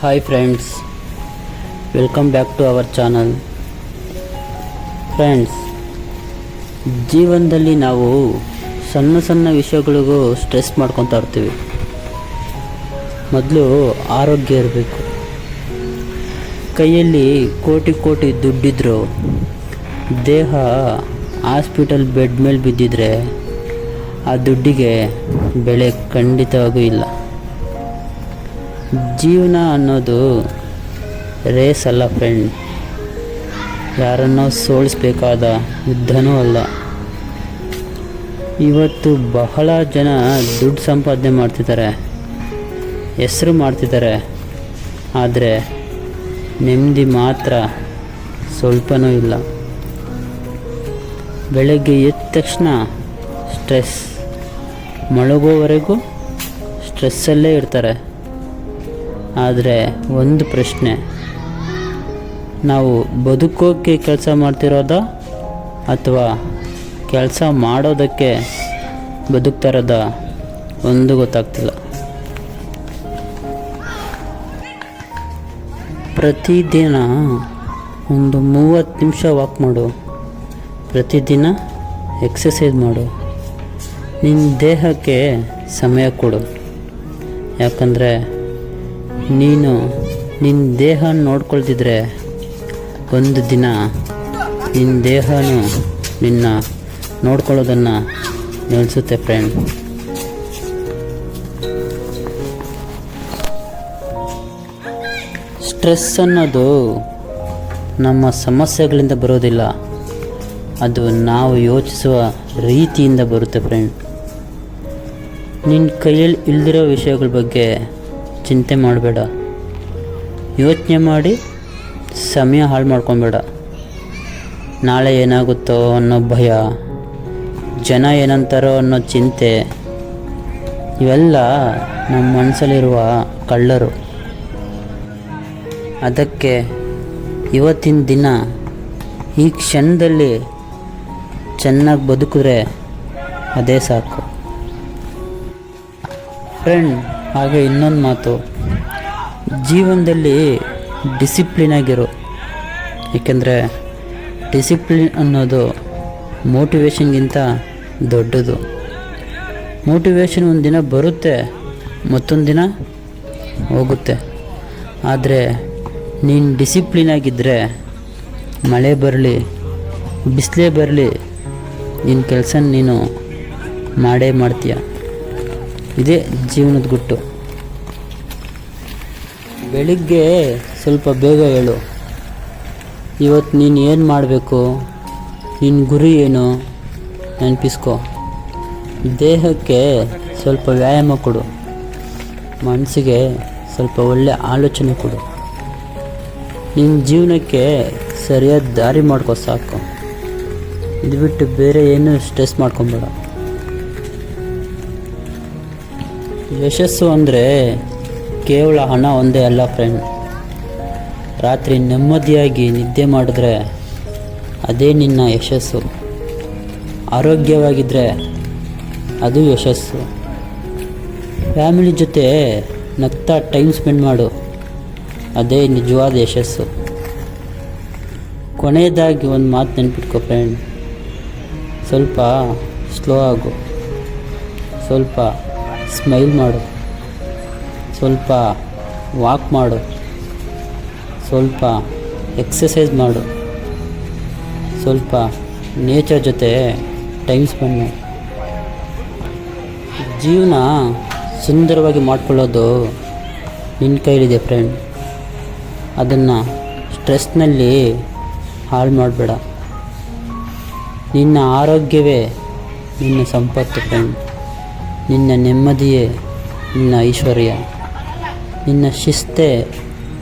Hi friends, welcome back to our channel. Friends, ಜೀವನದಲ್ಲಿ ನಾವು ಸಣ್ಣ ಸಣ್ಣ ವಿಷಯಗಳಿಗೂ ಸ್ಟ್ರೆಸ್ ಮಾಡ್ಕೊತಾ ಇರ್ತೀವಿ. ಮೊದಲು ಆರೋಗ್ಯ ಇರಬೇಕು. ಕೈಯಲ್ಲಿ ಕೋಟಿ ಕೋಟಿ ದುಡ್ಡಿದ್ರು ದೇಹ ಹಾಸ್ಪಿಟಲ್ ಬೆಡ್ ಮೇಲೆ ಬಿದ್ದಿದ್ರೆ ಆ ದುಡ್ಡಿಗೆ ಬೆಲೆ ಖಂಡಿತವಾಗೂ ಇಲ್ಲ. ಜೀವನ ಅನ್ನೋದು ರೇಸ್ ಅಲ್ಲ ಫ್ರೆಂಡ್, ಯಾರನ್ನೋ ಸೋಲಿಸಬೇಕಾದ ಯುದ್ಧನೂ ಅಲ್ಲ. ಇವತ್ತು ಬಹಳ ಜನ ದುಡ್ಡು ಸಂಪಾದನೆ ಮಾಡ್ತಿದ್ದಾರೆ, ಹೆಸರು ಮಾಡ್ತಿದ್ದಾರೆ, ಆದರೆ ನೆಮ್ಮದಿ ಮಾತ್ರ ಸ್ವಲ್ಪನೂ ಇಲ್ಲ. ಬೆಳಗ್ಗೆ ಎದ್ದ ತಕ್ಷಣ ಸ್ಟ್ರೆಸ್, ಮಲಗೋವರೆಗೂ ಸ್ಟ್ರೆಸ್ಸಲ್ಲೇ ಇರ್ತಾರೆ. ಆದರೆ ಒಂದು ಪ್ರಶ್ನೆ, ನಾವು ಬದುಕೋಕ್ಕೆ ಕೆಲಸ ಮಾಡ್ತಿರೋದಾ ಅಥವಾ ಕೆಲಸ ಮಾಡೋದಕ್ಕೆ ಬದುಕ್ತಾ ಇರೋದಾ ಒಂದು ಗೊತ್ತಾಗ್ತಿಲ್ಲ. ಪ್ರತಿದಿನ ಒಂದು 30 ನಿಮಿಷ ವಾಕ್ ಮಾಡು, ಪ್ರತಿದಿನ ಎಕ್ಸಸೈಸ್ ಮಾಡು, ನಿನ್ನ ದೇಹಕ್ಕೆ ಸಮಯ ಕೊಡು. ಯಾಕಂದರೆ ನೀನು ನಿನ್ನ ದೇಹ ನೋಡ್ಕೊಳ್ತಿದ್ರೆ ಒಂದು ದಿನ ನಿನ್ನ ದೇಹನೂ ನಿನ್ನ ನೋಡ್ಕೊಳ್ಳೋದನ್ನು ನಿಲ್ಲಿಸುತ್ತೆ ಫ್ರೆಂಡ್. ಸ್ಟ್ರೆಸ್ ಅನ್ನೋದು ನಮ್ಮ ಸಮಸ್ಯೆಗಳಿಂದ ಬರೋದಿಲ್ಲ, ಅದು ನಾವು ಯೋಚಿಸುವ ರೀತಿಯಿಂದ ಬರುತ್ತೆ ಫ್ರೆಂಡ್. ನಿನ್ನ ಕೈಯಲ್ಲಿ ಇಲ್ದಿರೋ ವಿಷಯಗಳ ಬಗ್ಗೆ ಚಿಂತೆ ಮಾಡಬೇಡ, ಯೋಚನೆ ಮಾಡಿ ಸಮಯ ಹಾಳು ಮಾಡ್ಕೊಬೇಡ. ನಾಳೆ ಏನಾಗುತ್ತೋ ಅನ್ನೋ ಭಯ, ಜನ ಏನಂತಾರೋ ಅನ್ನೋ ಚಿಂತೆ, ಇವೆಲ್ಲ ನಮ್ಮ ಮನಸ್ಸಲ್ಲಿರುವ ಕಳ್ಳರು. ಅದಕ್ಕೆ ಇವತ್ತಿನ ದಿನ ಈ ಕ್ಷಣದಲ್ಲಿ ಚೆನ್ನಾಗಿ ಬದುಕಿದ್ರೆ ಅದೇ ಸಾಕು ಫ್ರೆಂಡ್. ಹಾಗೆ ಇನ್ನೊಂದು ಮಾತು, ಜೀವನದಲ್ಲಿ ಡಿಸಿಪ್ಲಿನ್ ಆಗಿರು. ಏಕೆಂದರೆ ಡಿಸಿಪ್ಲಿನ್ ಅನ್ನೋದು ಮೋಟಿವೇಶನ್ಗಿಂತ ದೊಡ್ಡದು. ಮೋಟಿವೇಶನ್ ಒಂದು ದಿನ ಬರುತ್ತೆ, ಮತ್ತೊಂದು ದಿನ ಹೋಗುತ್ತೆ. ಆದರೆ ನೀನು ಡಿಸಿಪ್ಲಿನ್ ಆಗಿದ್ದರೆ ಮಳೆ ಬರಲಿ ಬಿಸಿಲೇ ಬರಲಿ ನಿನ್ನ ಕೆಲಸ ನೀನು ಮಾಡೇ ಮಾಡ್ತೀಯ. ಇದೇ ಜೀವನದ ಗುಟ್ಟು. ಬೆಳಿಗ್ಗೆ ಸ್ವಲ್ಪ ಬೇಗ ಹೇಳು. ಇವತ್ತು ನೀನು ಏನು ಮಾಡಬೇಕು, ನಿನ್ನ ಗುರಿ ಏನು ನೆನಪಿಸ್ಕೊ. ದೇಹಕ್ಕೆ ಸ್ವಲ್ಪ ವ್ಯಾಯಾಮ ಕೊಡು, ಮನಸ್ಸಿಗೆ ಸ್ವಲ್ಪ ಒಳ್ಳೆಯ ಆಲೋಚನೆ ಕೊಡು. ನಿನ್ನ ಜೀವನಕ್ಕೆ ಸರಿಯಾದ ದಾರಿ ಮಾಡ್ಕೊ ಸಾಕು. ಇದು ಬಿಟ್ಟು ಬೇರೆ ಏನು ಸ್ಟ್ರೆಸ್ ಮಾಡ್ಕೊಬೇಡ. ಯಶಸ್ಸು ಅಂದರೆ ಕೇವಲ ಹಣ ಒಂದೇ ಅಲ್ಲ ಫ್ರೆಂಡ್. ರಾತ್ರಿ ನೆಮ್ಮದಿಯಾಗಿ ನಿದ್ದೆ ಮಾಡಿದ್ರೆ ಅದೇ ನಿನ್ನ ಯಶಸ್ಸು. ಆರೋಗ್ಯವಾಗಿದ್ದರೆ ಅದು ಯಶಸ್ಸು. ಫ್ಯಾಮಿಲಿ ಜೊತೆ ನಗ್ತಾ ಟೈಮ್ ಸ್ಪೆಂಡ್ ಮಾಡು, ಅದೇ ನಿಜವಾದ ಯಶಸ್ಸು. ಕೊನೆಯದಾಗಿ ಒಂದು ಮಾತು ನೆನ್ಪಿಟ್ಕೊ ಫ್ರೆಂಡ್, ಸ್ವಲ್ಪ ಸ್ಲೋ ಆಗು, ಸ್ವಲ್ಪ ಸ್ಮೈಲ್ ಮಾಡು, ಸ್ವಲ್ಪ ವಾಕ್ ಮಾಡು, ಸ್ವಲ್ಪ ಎಕ್ಸಸೈಸ್ ಮಾಡು, ಸ್ವಲ್ಪ ನೇಚರ್ ಜೊತೆ ಟೈಮ್ ಸ್ಪೆಂಡ್ ಮಾಡು. ಜೀವನ ಸುಂದರವಾಗಿ ಮಾಡ್ಕೊಳ್ಳೋದು ನಿನ್ನ ಕೈಲಿದೆ ಫ್ರೆಂಡ್. ಅದನ್ನು ಸ್ಟ್ರೆಸ್ನಲ್ಲಿ ಹಾಳು ಮಾಡಬೇಡ. ನಿನ್ನ ಆರೋಗ್ಯವೇ ನಿನ್ನ ಸಂಪತ್ತು ಫ್ರೆಂಡ್. ನಿನ್ನ ನೆಮ್ಮದಿಯೇ ನಿನ್ನ ಐಶ್ವರ್ಯ. ನಿನ್ನ ಶಿಸ್ತೇ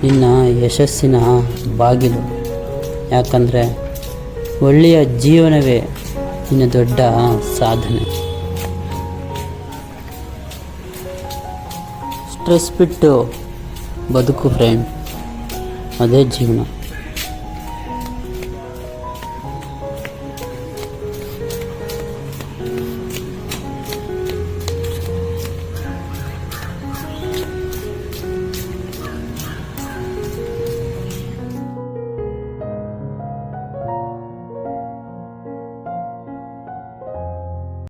ನಿನ್ನ ಯಶಸ್ಸಿನ ಬಾಗಿಲು. ಯಾಕಂದರೆ ಒಳ್ಳೆಯ ಜೀವನವೇ ನಿನ್ನ ದೊಡ್ಡ ಸಾಧನೆ. ಸ್ಟ್ರೆಸ್ ಬಿಟ್ಟು ಬದುಕು ಫ್ರೆಂಡ್, ಅದೇ ಜೀವನ.